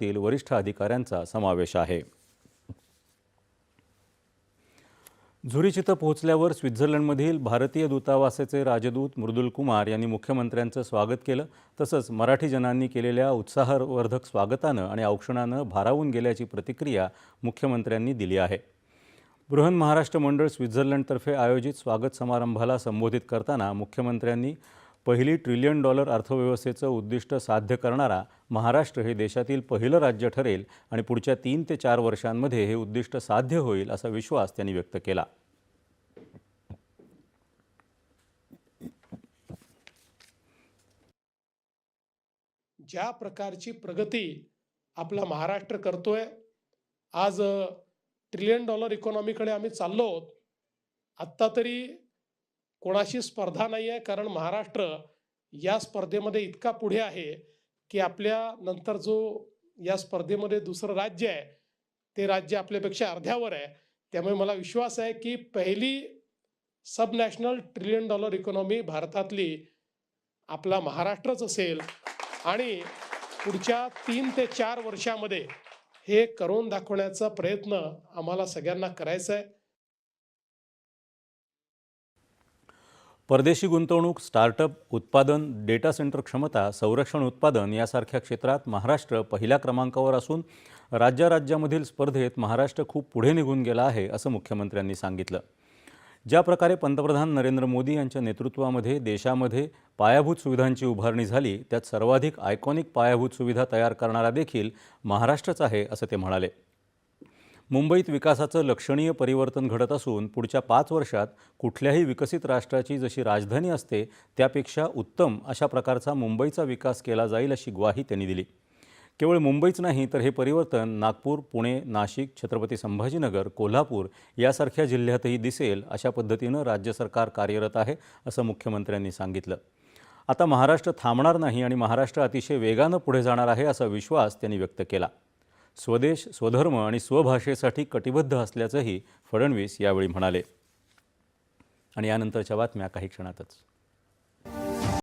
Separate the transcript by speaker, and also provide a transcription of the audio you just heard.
Speaker 1: तील वरिष्ठ अधिकाऱ्यांचा समावेश आहे। झुरिच इथं पोहोचल्यावर स्वित्झर्लंडमधील भारतीय दूतावासाचे राजदूत मृदुल कुमार यांनी मुख्यमंत्र्यांचं स्वागत केलं। तसंच मराठी जनांनी केलेल्या उत्साहवर्धक स्वागतानं आणि औक्षणानं भारावून गेल्याची प्रतिक्रिया मुख्यमंत्र्यांनी दिली आहे। बृहन महाराष्ट्र मंडळ स्वित्झर्लंडतर्फे आयोजित स्वागत समारंभाला संबोधित करताना मुख्यमंत्र्यांनी पहिली $1 ट्रिलियन अर्थव्यवस्थेचं उद्दिष्ट साध्य करणारा महाराष्ट्र हे देशातील पहिलं राज्य ठरेल आणि पुढच्या 3 ते 4 वर्षांमध्ये हे उद्दिष्ट साध्य होईल असा विश्वास त्यांनी व्यक्त केला।
Speaker 2: ज्या प्रकारची प्रगती आपला महाराष्ट्र करतोय, आज $1 ट्रिलियन इकॉनॉमीकडे आम्ही चाललो आहोत। आत्ता तरी कोणाशी स्पर्धा नाही आहे, कारण महाराष्ट्र या स्पर्धेमध्ये इतका पुढे आहे की आपल्या नंतर जो या स्पर्धेमध्ये दुसरं राज्य आहे ते राज्य आपल्यापेक्षा अर्ध्यावर आहे। त्यामुळे मला विश्वास आहे की पहिली सब नॅशनल $1 ट्रिलियन इकॉनॉमी भारतातली आपला महाराष्ट्रच असेल आणि पुढच्या 3 ते 4 वर्षामध्ये हे करून दाखवण्याचा प्रयत्न आम्हाला सगळ्यांना करायचा आहे।
Speaker 1: परदेशी गुंतवणूक, स्टार्टअप, उत्पादन, डेटा सेंटर क्षमता, संरक्षण उत्पादन यासारख्या क्षेत्रात महाराष्ट्र पहिल्या क्रमांकावर असून राज्यामधील स्पर्धेत महाराष्ट्र खूप पुढे निघून गेला आहे असं मुख्यमंत्र्यांनी सांगितलं। ज्या प्रकारे पंतप्रधान नरेंद्र मोदी यांच्या नेतृत्वामध्ये देशामध्ये पायाभूत सुविधांची उभारणी झाली, त्यात सर्वाधिक आयकॉनिक पायाभूत सुविधा तयार करणारा देखील महाराष्ट्रच आहे असं ते म्हणाले। मुंबईत विकासाचं लक्षणीय परिवर्तन घडत असून पुढच्या 5 वर्षात कुठल्याही विकसित राष्ट्राची जशी राजधानी असते त्यापेक्षा उत्तम अशा प्रकारचा मुंबईचा विकास केला जाईल अशी ग्वाही त्यांनी दिली। केवळ मुंबईच नाही तर हे परिवर्तन नागपूर, पुणे, नाशिक, छत्रपती संभाजीनगर, कोल्हापूर यासारख्या जिल्ह्यातही दिसेल अशा पद्धतीनं राज्य सरकार कार्यरत आहे असं मुख्यमंत्र्यांनी सांगितलं। आता महाराष्ट्र थांबणार नाही आणि महाराष्ट्र अतिशय वेगानं पुढे जाणार आहे असा विश्वास त्यांनी व्यक्त केला। स्वदेश, स्वधर्म आणि स्वभाषेसाठी कटिबद्ध असल्याचंही फडणवीस यावेळी म्हणाले। आणि यानंतरच्या बातम्या काही क्षणातच।